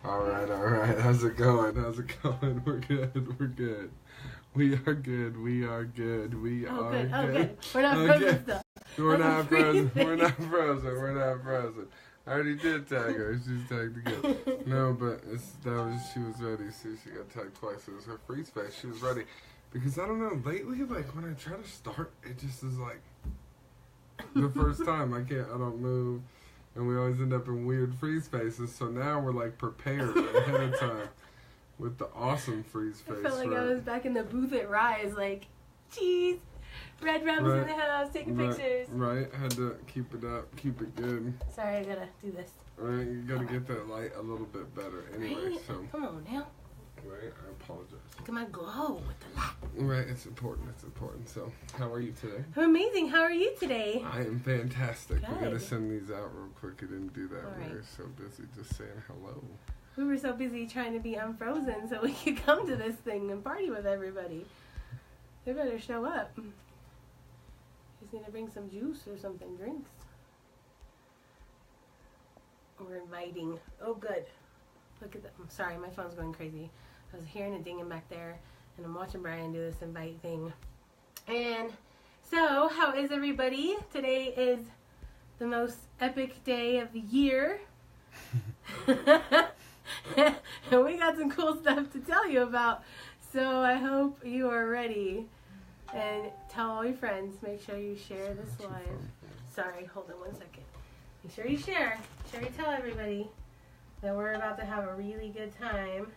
All right. How's it going? We're good. We are good. Oh, good. We're We're not frozen stuff. We're not frozen. I already did tag her. She's tagged again. No, but she was ready. See, she got tagged twice. It was her freeze face. She was ready. Because I don't know, lately, like, when I try to start, it just is like the first time. I don't move. And we always end up in weird freeze faces. So now we're like prepared ahead of time with the awesome freeze face. I felt like I was back in the booth at Rise, like, geez, Red Rum was in the house taking pictures. Right, had to keep it up, keep it good. Sorry, I gotta do this. Right, you gotta get that light a little bit better anyway. Right? So. Come on now. Right, I apologize. Look at my glow with the light. Right, it's important. So, how are you today? I'm amazing. How are you today? I am fantastic. Good. We gotta send these out real quick. I didn't do that. All We right. were so busy just saying hello. We were so busy trying to be unfrozen so we could come to this thing and party with everybody. They better show up. Just need to bring some juice or something, drinks. We're inviting. Oh, good. Look at that. I'm sorry, my phone's going crazy. I was hearing it dinging back there, and I'm watching Brian do this invite thing. And so, how is everybody? Today is the most epic day of the year. And we got some cool stuff to tell you about. So I hope you are ready. And tell all your friends. Make sure you share this live. Sorry, hold on one second. Make sure you share. Make sure you tell everybody that we're about to have a really good time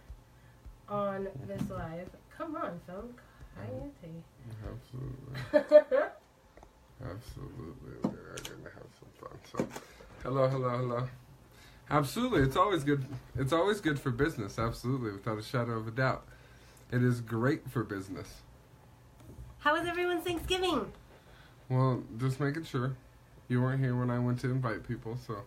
on this live. Come on, phone. Absolutely. Absolutely. We are going to have some fun. So, hello. Absolutely. It's always good. It's always good for business. Absolutely. Without a shadow of a doubt. It is great for business. How was everyone's Thanksgiving? Well, just making sure. You weren't here when I went to invite people, so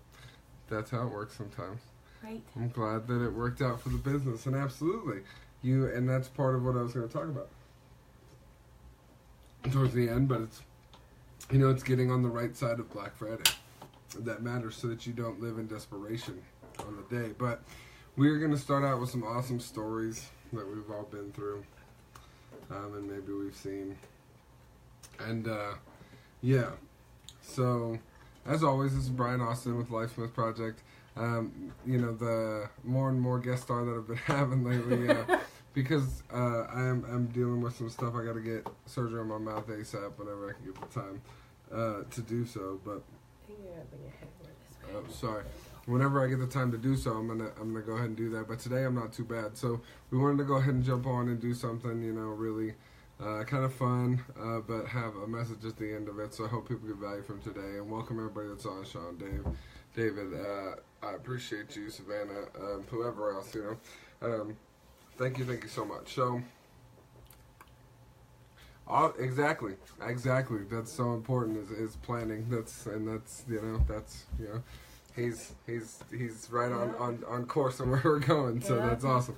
that's how it works sometimes. Right. I'm glad that it worked out for the business, and absolutely. And that's part of what I was going to talk about towards the end, but it's getting on the right side of Black Friday. That matters so that you don't live in desperation on the day. But we're going to start out with some awesome stories that we've all been through, and maybe we've seen. And, yeah. So, as always, this is Brian Austin with LifeSmith Project. The more and more guest star that I've been having lately, because I'm dealing with some stuff. I got to get surgery on my mouth ASAP whenever I can get the time to do so. But sorry, whenever I get the time to do so, I'm gonna go ahead and do that. But today I'm not too bad. So we wanted to go ahead and jump on and do something, really kind of fun, but have a message at the end of it. So I hope people get value from today. And welcome everybody that's on, Sean, David. I appreciate you, Savannah, whoever else, Thank you so much. So, exactly. That's so important is planning. He's right on course and where we're going. So that's awesome.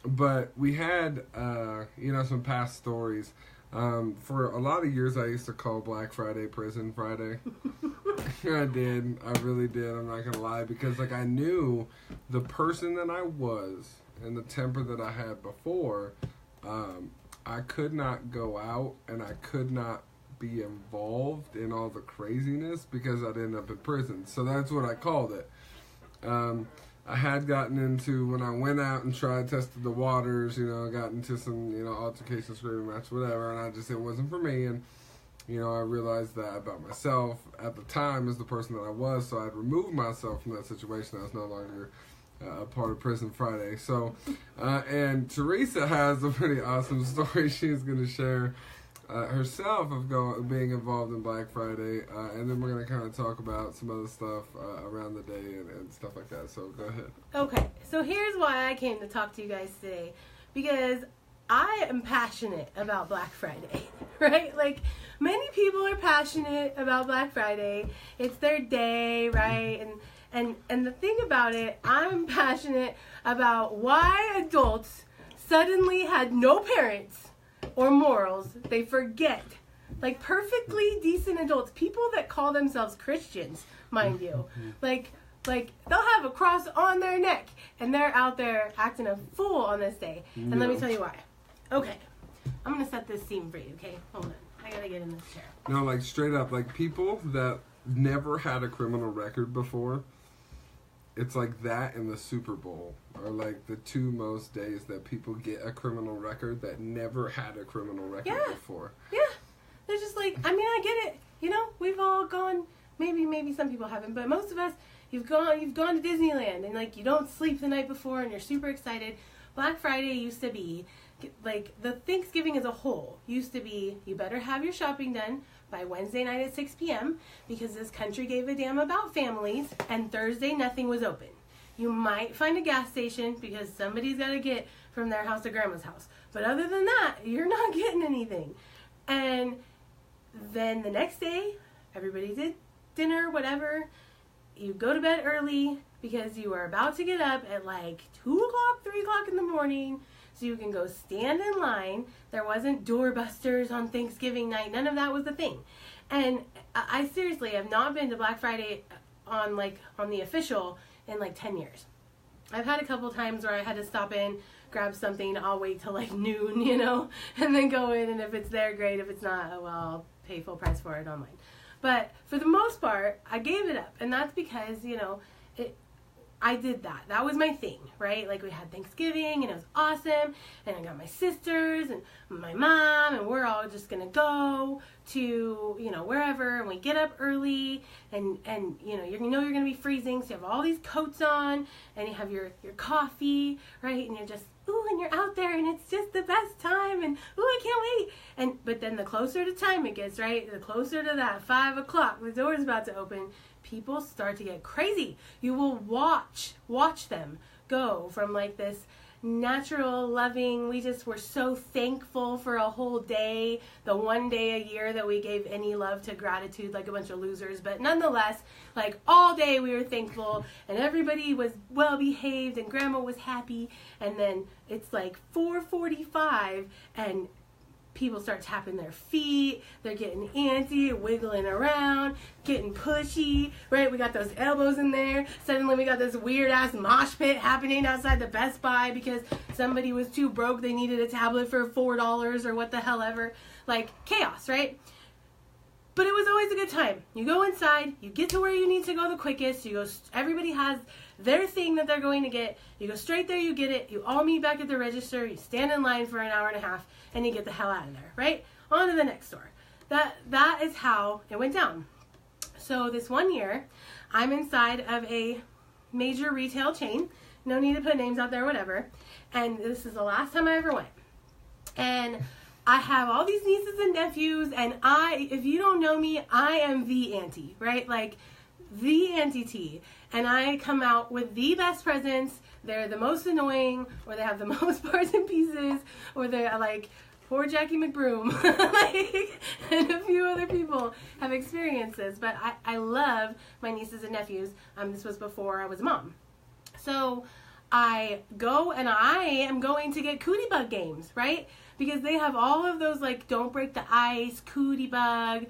But we had some past stories. For a lot of years, I used to call Black Friday Prison Friday. I did. I really did. I'm not gonna lie, because I knew the person that I was and the temper that I had before. I could not go out and I could not be involved in all the craziness because I'd end up in prison. So that's what I called it. I had gotten into, when I went out and tested the waters, got into some, altercation, screaming match, whatever, and it wasn't for me, and, I realized that about myself at the time as the person that I was, so I'd removed myself from that situation. I was no longer a part of Prison Friday. So, and Teresa has a pretty awesome story she's going to share herself of being involved in Black Friday, and then we're going to kind of talk about some other stuff around the day and stuff like that. So go ahead. Okay, so here's why I came to talk to you guys today, because I am passionate about Black Friday, right? Many people are passionate about Black Friday. It's their day, right? And the thing about it, I'm passionate about why adults suddenly had no parents or morals. They forget. Perfectly decent adults, people that call themselves Christians, mind you. Like, they'll have a cross on their neck, and they're out there acting a fool on this day. And let me tell you why. Okay. I'm going to set this scene for you, okay? Hold on. I got to get in this chair. No, like, straight up, like, people that never had a criminal record before, it's like that and the Super Bowl are, like, the two most days that people get a criminal record that never had a criminal record before. Yeah. They're just like, I mean, I get it. You know, we've all gone, maybe some people haven't, but most of us, you've gone to Disneyland, and, like, you don't sleep the night before, and you're super excited. Black Friday used to be, like, the Thanksgiving as a whole used to be, you better have your shopping done by Wednesday night at 6 p.m. because this country gave a damn about families, and Thursday nothing was open. You might find a gas station because somebody's got to get from their house to grandma's house. But other than that, you're not getting anything. And then the next day, everybody did dinner, whatever. You go to bed early because you are about to get up at like 2 o'clock, 3 o'clock in the morning so you can go stand in line. There wasn't doorbusters on Thanksgiving night. None of that was the thing. And I seriously have not been to Black Friday on the official in like 10 years. I've had a couple times where I had to stop in, grab something. I'll wait till like noon, you know, and then go in. And if it's there, great. If it's not, oh, well, I'll pay full price for it online. But for the most part, I gave it up. And that's because, you know, I did that. That was my thing, right? Like, we had Thanksgiving, and it was awesome. And I got my sisters and my mom, and we're all just going to go to, you know, wherever. And we get up early, and you know, you're going to be freezing. So you have all these coats on, and you have your coffee, right? And you're just, ooh, and you're out there, and it's just the best time. And, ooh, I can't wait. But then the closer to time it gets, right? The closer to that 5 o'clock, the door's about to open. People start to get crazy. You will watch them go from like this natural, loving, we just were so thankful for a whole day, the one day a year that we gave any love to gratitude like a bunch of losers, but nonetheless, like all day we were thankful and everybody was well behaved and grandma was happy, and then it's like 4:45 and people start tapping their feet, they're getting antsy, wiggling around, getting pushy, right? We got those elbows in there. Suddenly we got this weird-ass mosh pit happening outside the Best Buy because somebody was too broke, they needed a tablet for $4 or what the hell ever. Like, chaos, right? But it was always a good time. You go inside, you get to where you need to go the quickest, you go, everybody has their thing that they're going to get, you go straight there, you get it, you all meet back at the register, you stand in line for an hour and a half, and you get the hell out of there, right? On to the next store. That is how it went down. So this one year, I'm inside of a major retail chain, no need to put names out there, whatever, and this is the last time I ever went. And I have all these nieces and nephews, and if you don't know me, I am the auntie, right? Like, the Auntie T. And I come out with the best presents. They're the most annoying, or they have the most parts and pieces, or they're like, poor Jackie McBroom. Like, and a few other people have experienced this. But I love my nieces and nephews. This was before I was a mom. So I go, and I am going to get Cootie Bug games, right? Because they have all of those, like, Don't Break the Ice, Cootie Bug,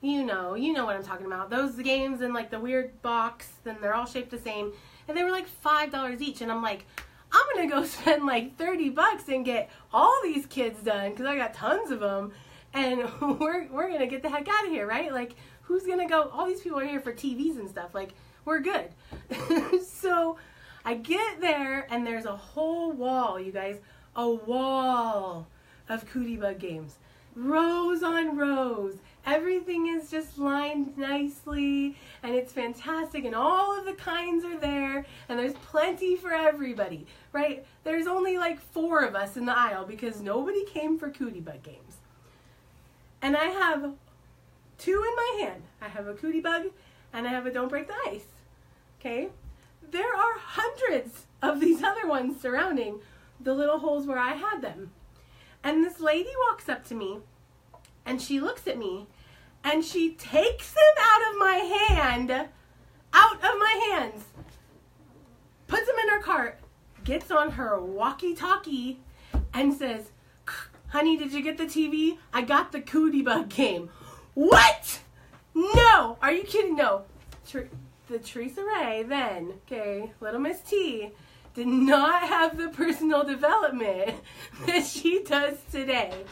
you know what I'm talking about. Those games in, like, the weird box, and they're all shaped the same. And they were, like, $5 each. And I'm like, I'm going to go spend, like, $30 and get all these kids done, because I got tons of them. And we're going to get the heck out of here, right? Like, who's going to go? All these people are here for TVs and stuff. Like, we're good. So I get there, and there's a whole wall, you guys. A wall of Cootie Bug games. Rows on rows. Everything is just lined nicely, and it's fantastic, and all of the kinds are there, and there's plenty for everybody, right? There's only like 4 of us in the aisle because nobody came for Cootie Bug games. And I have 2 in my hand. I have a Cootie Bug, and I have a Don't Break the Ice. Okay? There are hundreds of these other ones surrounding the little holes where I had them. And this lady walks up to me, and she looks at me, and she takes them out of my hands, puts them in her cart, gets on her walkie-talkie, and says, honey, did you get the TV? I got the Cootie Bug game. What? No! Are you kidding? No. the Teresa Ray then, okay, Little Miss T, did not have the personal development that she does today.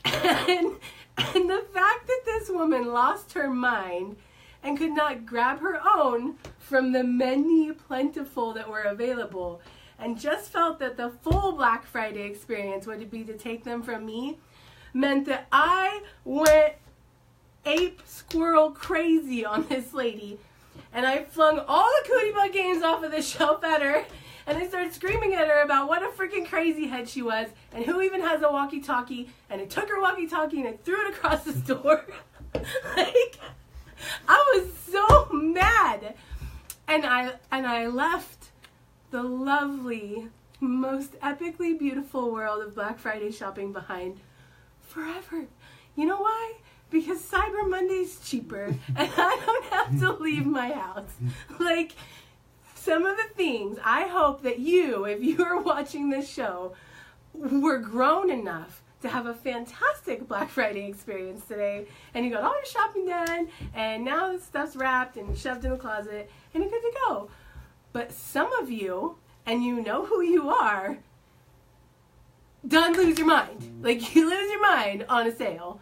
And the fact that this woman lost her mind and could not grab her own from the many plentiful that were available and just felt that the full Black Friday experience would be to take them from me meant that I went ape squirrel crazy on this lady. And I flung all the Cootie Bug games off of the shelf at her, and I started screaming at her about what a freaking crazy head she was, and who even has a walkie-talkie, and I took her walkie-talkie and I threw it across the store. Like, I was so mad. And I left the lovely, most epically beautiful world of Black Friday shopping behind forever. You know why? Because Cyber Monday's cheaper, and I don't have to leave my house. Like, some of the things, I hope that you, if you are watching this show, were grown enough to have a fantastic Black Friday experience today, and you got all your shopping done, and now the stuff's wrapped and shoved in the closet, and you're good to go. But some of you, and you know who you are, done lose your mind. Like, you lose your mind on a sale.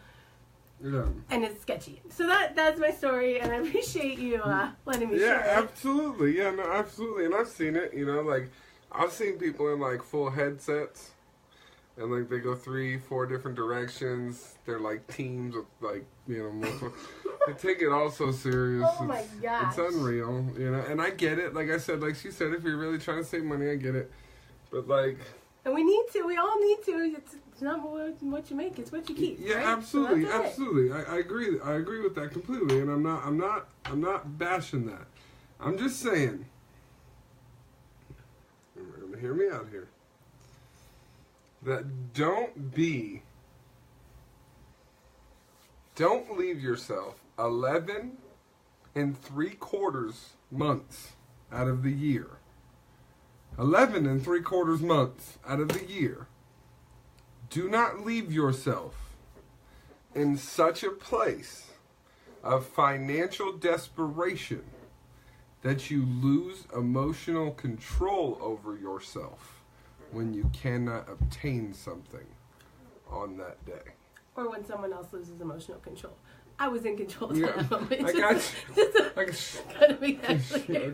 Yeah. And it's sketchy. So that's my story, and I appreciate you letting me share it. Yeah, absolutely. Yeah, no, absolutely. And I've seen it, you know, like, I've seen people in, like, full headsets, and, like, they go 3-4 different directions. They're, like, teams of, like, you know, multiple. They take it all so serious. Oh, my gosh. It's unreal, you know, and I get it. Like I said, like she said, if you're really trying to save money, I get it. But, like... And we need to. We all need to. It's not what you make; it's what you keep. Yeah, right? absolutely, So absolutely. I agree. I agree with that completely, and I'm not bashing that. I'm just saying. Hear me out here. That don't leave yourself 11 3/4 months out of the year. 11 3/4 months out of the year. Do not leave yourself in such a place of financial desperation that you lose emotional control over yourself when you cannot obtain something on that day. Or when someone else loses emotional control. I was in control of Yeah, that moment. I got you. Gotta make that clear.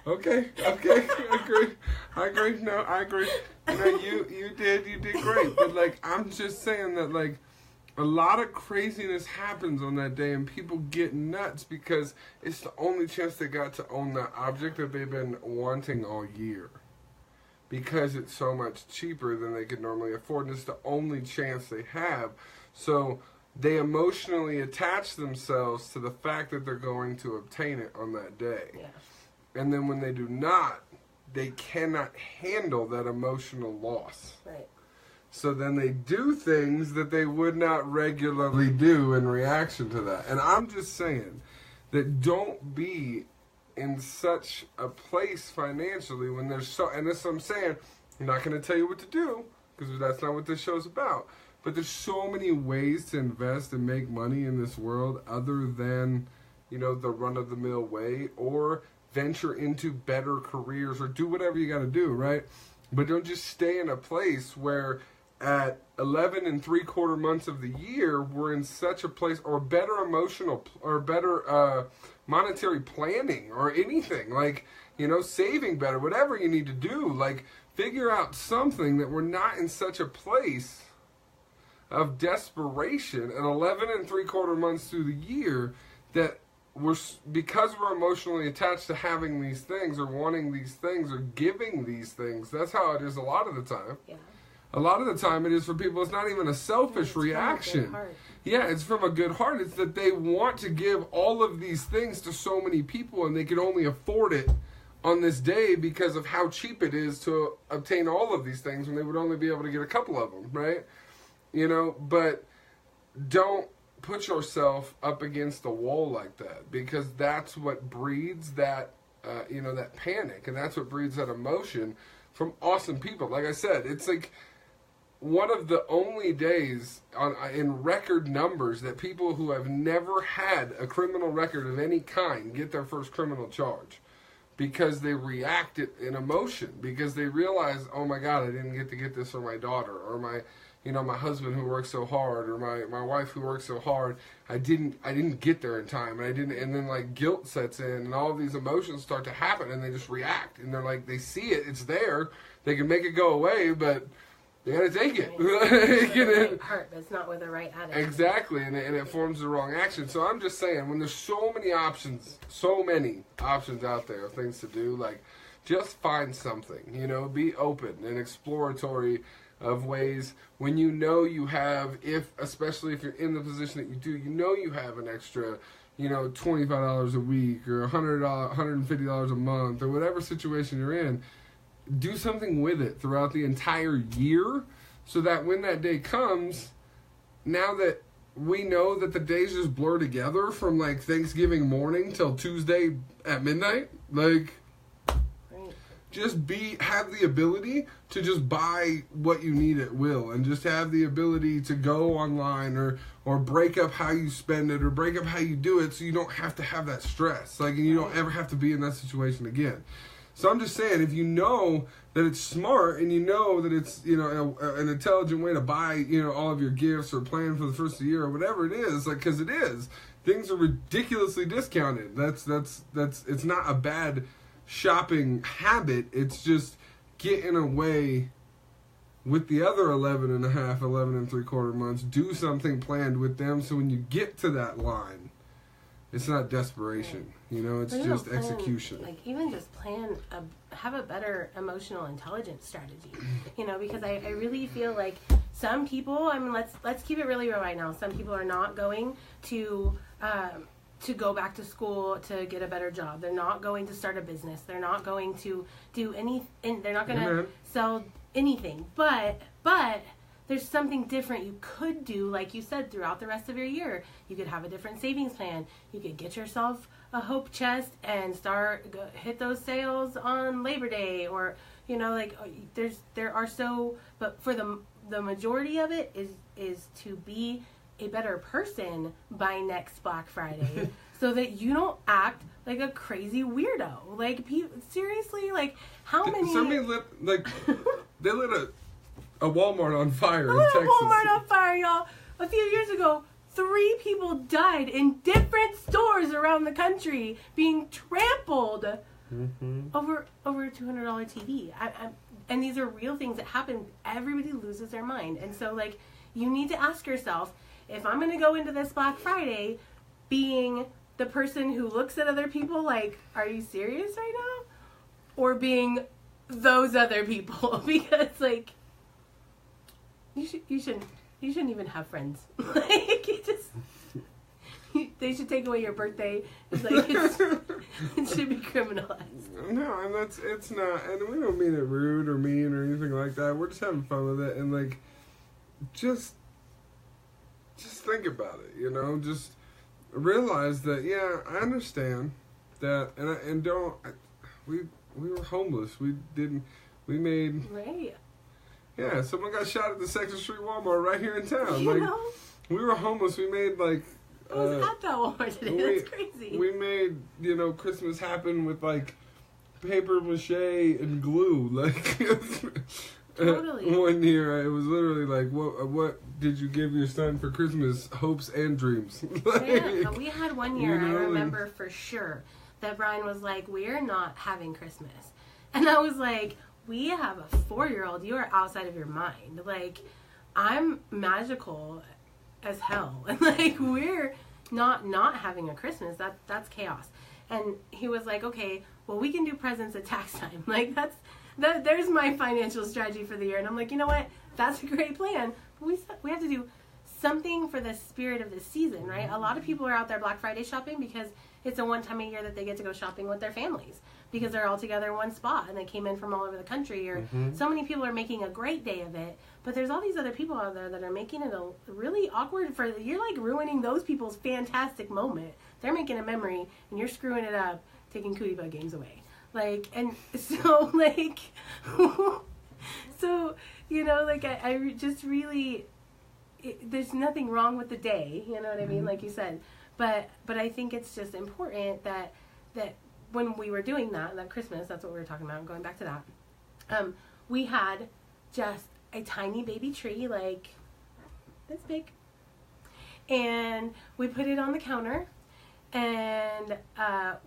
Okay, I agree. No, I agree. You know, you did great. But, like, I'm just saying that, like, a lot of craziness happens on that day, and people get nuts because it's the only chance they got to own that object that they've been wanting all year. Because it's so much cheaper than they could normally afford, and it's the only chance they have. So they emotionally attach themselves to the fact that they're going to obtain it on that day. Yeah. And then when they do not, they cannot handle that emotional loss. Right. So then they do things that they would not regularly do in reaction to that. And I'm just saying that don't be in such a place financially when there's so, and that's what I'm saying, I'm not going to tell you what to do because that's not what this show's about. But there's so many ways to invest and make money in this world other than, you know, the run-of-the-mill way, or venture into better careers, or do whatever you got to do, right? But don't just stay in a place where at 11 3/4 months of the year, we're in such a place, or better emotional, or better monetary planning, or anything, like, you know, saving better, whatever you need to do, like, figure out something that we're not in such a place of desperation at 11 3/4 months through the year that because we're emotionally attached to having these things, or wanting these things, or giving these things. That's how it is a lot of the time. Yeah. A lot of the time it is for people, it's not even a selfish reaction. Yeah, it's from a good heart. It's that they want to give all of these things to so many people, and they can only afford it on this day because of how cheap it is to obtain all of these things when they would only be able to get a couple of them, right? You know, but don't put yourself up against the wall like that, because that's what breeds that, you know, that panic, and that's what breeds that emotion from awesome people. Like I said, it's like one of the only days in record numbers that people who have never had a criminal record of any kind get their first criminal charge. Because they reacted in emotion. Because they realize, oh my God, I didn't get to get this for my daughter. Or my husband who works so hard. Or my wife who works so hard. I didn't get there in time. And then like guilt sets in. And all of these emotions start to happen. And they just react. And they're like, they see it. It's there. They can make it go away. But they gotta take it. It hurt, but it's not with the right attitude. Exactly, and it forms the wrong action. So I'm just saying, when there's so many options out there of things to do, like, just find something, be open and exploratory of ways when you have, especially if you're in the position that you do, you have an extra, $25 a week or $100, $150 a month or whatever situation you're in. Do something with it throughout the entire year so that when that day comes, now that we know that the days just blur together from like Thanksgiving morning till Tuesday at midnight, like just have the ability to just buy what you need at will and just have the ability to go online or break up how you spend it or break up how you do it so you don't have to have that stress. Like, and you don't ever have to be in that situation again. So I'm just saying, if you know that it's smart and you know that it's, an intelligent way to buy, all of your gifts or plan for the first of the year or whatever it is, like, because it is, things are ridiculously discounted. That's it's not a bad shopping habit. It's just getting away with the other 11 and 3/4 months. Do something planned with them so when you get to that line, it's not desperation, it's just execution. Like, even just have a better emotional intelligence strategy, because I really feel like some people, let's keep it really real right now. Some people are not going to go back to school to get a better job. They're not going to start a business. They're not going to do anything. They're not going to sell anything. But there's something different you could do, like you said, throughout the rest of your year. You could have a different savings plan. You could get yourself a hope chest and hit those sales on Labor Day, or but for the majority of it is to be a better person by next Black Friday, so that you don't act like a crazy weirdo. Like, seriously, like, how many? Somebody they lit a Walmart on fire in Texas. Walmart on fire, y'all. A few years ago, 3 people died in different stores around the country being trampled over a $200 TV. And these are real things that happen. Everybody loses their mind. And so, like, you need to ask yourself, if I'm going to go into this Black Friday being the person who looks at other people like, are you serious right now? Or being those other people? Because, like, you shouldn't even have friends. Like, they should take away your birthday. It's like, it should be criminalized. No, and it's not, and we don't mean it rude or mean or anything like that. We're just having fun with it, and like, just think about it, just realize that, yeah, I understand that, we were homeless. We made, right. Yeah, someone got shot at the Second Street Walmart right here in town. We were homeless. We made, like, I was at that Walmart today. That's crazy. We made, Christmas happen with, like, paper mache and glue. Like, totally. One year, it was literally like, what did you give your son for Christmas? Hopes and dreams. Like, yeah, we had one year, I remember for sure, that Brian was like, we're not having Christmas. And I was like, we have a 4-year-old. You are outside of your mind. Like, I'm magical as hell. And, like, we're not having a Christmas. That's chaos. And he was like, okay, well, we can do presents at tax time. Like, there's my financial strategy for the year. And I'm like, you know what? That's a great plan. But we have to do something for the spirit of the season, right? A lot of people are out there Black Friday shopping because it's a one time a year that they get to go shopping with their families, because they're all together in one spot and they came in from all over the country, or so many people are making a great day of it. But there's all these other people out there that are making it a really awkward you're like ruining those people's fantastic moment. They're making a memory and you're screwing it up, taking cootie bug games away. Like, and so, like, So, like I just really, there's nothing wrong with the day, you know what I mean, like you said. But I think it's just important that when we were doing that Christmas, that's what we were talking about, going back to that, we had just a tiny baby tree, like this big. And we put it on the counter, and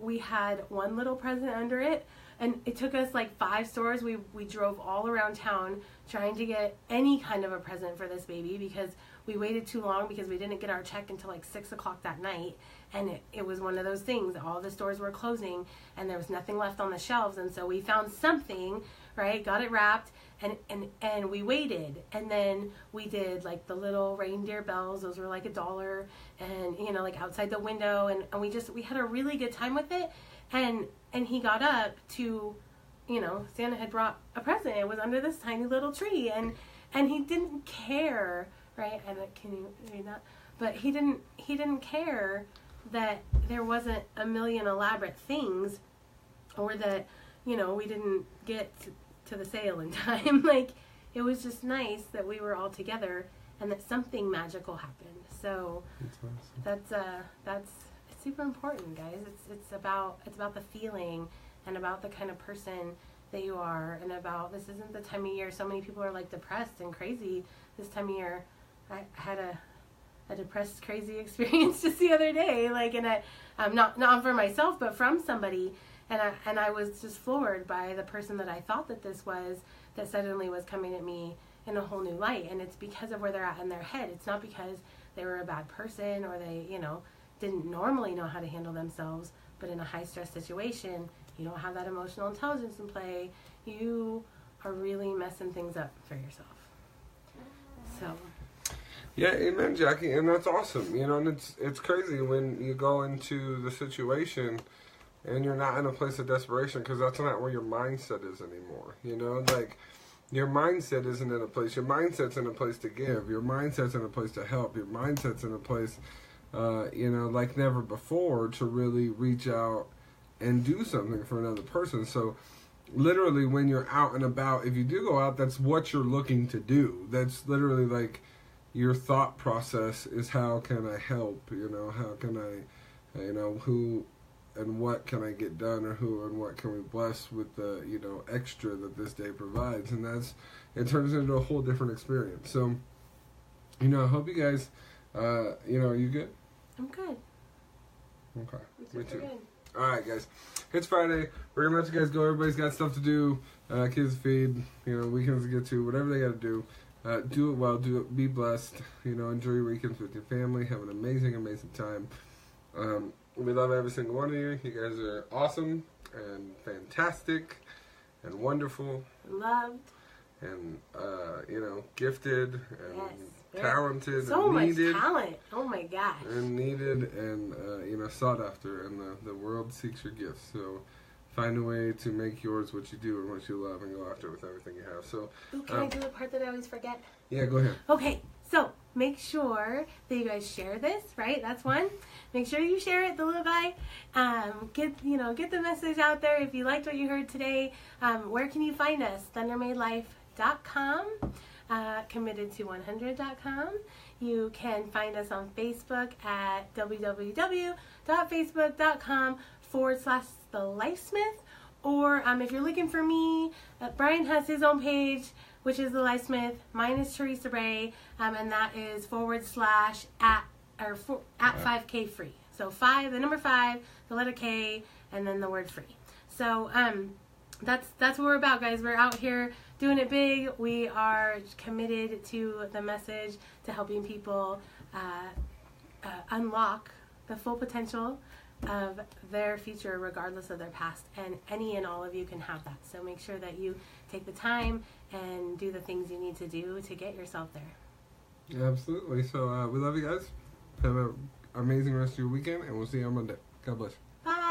we had one little present under it. And it took us like 5 stores. We drove all around town trying to get any kind of a present for this baby, because we waited too long because we didn't get our check until like 6 o'clock that night. And it was one of those things. All the stores were closing and there was nothing left on the shelves. And so we found something, right? Got it wrapped and we waited. And then we did like the little reindeer bells. Those were like $1. And, like outside the window. And we had a really good time with it. And he got up to, Santa had brought a present. It was under this tiny little tree, and he didn't care, right? And can you read that? But he didn't care that there wasn't a million elaborate things, or that, we didn't get to the sale in time. Like, it was just nice that we were all together and that something magical happened. So that's awesome. That's super important, guys. It's about the feeling and about the kind of person that you are, and about, this isn't the time of year. So many people are like depressed and crazy this time of year. I had a depressed, crazy experience just the other day, like, and not for myself, but from somebody, and I was just floored by the person that I thought that this was, that suddenly was coming at me in a whole new light. And it's because of where they're at in their head. It's not because they were a bad person, or they, didn't normally know how to handle themselves, but in a high stress situation, you don't have that emotional intelligence in play, you are really messing things up for yourself. So yeah, amen, Jackie, and that's awesome. And it's crazy when you go into the situation and you're not in a place of desperation, because that's not where your mindset is anymore. Like, your mindset isn't in a place. Your mindset's in a place to give. Your mindset's in a place to help. Your mindset's in a place like never before, to really reach out and do something for another person. So literally, when you're out and about, if you do go out, that's what you're looking to do. That's literally like your thought process is, how can I help? How can I, who and what can I get done, or who and what can we bless with the, extra that this day provides. And it turns into a whole different experience. So, I hope you guys, are you good? I'm good. Okay. Me too. Good. Alright, guys. It's Friday. We're going to let you guys go. Everybody's got stuff to do. Kids feed. Weekends to get to. Whatever they got to do. Do it well. Do it. Be blessed. Enjoy your weekends with your family. Have an amazing, amazing time. We love every single one of you. You guys are awesome and fantastic and wonderful. Loved. And, gifted and... Yes. Talented, so and needed, much talent. Oh my gosh. And needed, and sought after, and the world seeks your gifts. So find a way to make yours what you do and what you love, and go after it with everything you have. So can I do the part that I always forget? Yeah, go ahead. Okay, so make sure that you guys share this, right? That's one. Make sure you share it, the little guy. Get the message out there. If you liked what you heard today, where can you find us? ThunderMadeLife.com. Committed2100.com. You can find us on Facebook at www.facebook.com/TheLifeSmith. Or if you're looking for me, Brian has his own page, which is The LifeSmith. Mine is Teresa Ray, and that is /at 5K free. So 5, the number 5, the letter K, and then the word free. So that's what we're about, guys. We're out here doing it big. We are committed to the message, to helping people unlock the full potential of their future, regardless of their past. And any and all of you can have that. So make sure that you take the time and do the things you need to do to get yourself there. Yeah, absolutely. So we love you guys. Have an amazing rest of your weekend, and we'll see you on Monday. God bless you.